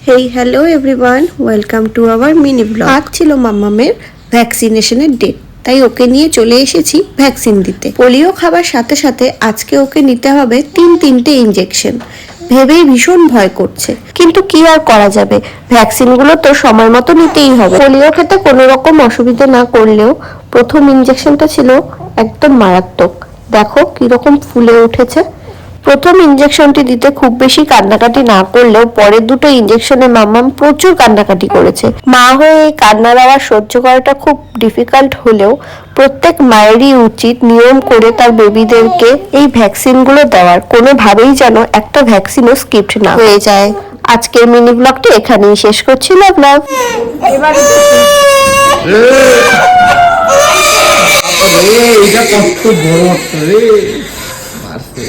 Hey hello everyone, welcome to our mini blog. আজ ছিল মাম্মামের ভ্যাকসিনেশনের date, তাই ওকে নিয়ে চলে এসেছি ভ্যাকসিন দিতে। পোলিও খাবার সাথে সাথে আজকে ওকে নিতে হবে তিনটে ইনজেকশন। ভেবেই ভীষণ ভয় করছে, কিন্তু কি আর করা যাবে, ভ্যাকসিনগুলো তো সময় মতো নিতেই হবে। পোলিও খেতে কোনো রকম অসুবিধা না করলেও প্রথম ইনজেকশনটা ছিল একদম মারাত্মক। দেখো কিরকম ফুলে উঠেছে। প্রথম ইনজেকশনটি দিতে খুব বেশি কান্নাকাটি না করলেও পরের দুটো ইনজেকশনে মাম্মাম প্রচুর কান্নাকাটি করেছে। মা হয়ে এই কান্নার আওয়াজ সহ্য করাটা খুব ডিফিকাল্ট হলেও প্রত্যেক মায়েরই উচিত নিয়ম করে তার বেবিদেরকে এই ভ্যাকসিনগুলো দেওয়ার, কোনোভাবেই যেন একটা ভ্যাকসিনও স্কিপ না হয়ে যায়। আজকের মিনি ব্লগটি এখানেই শেষ করছি। লাভ লাভ। এইটা কত বড় একটা রে মারছে।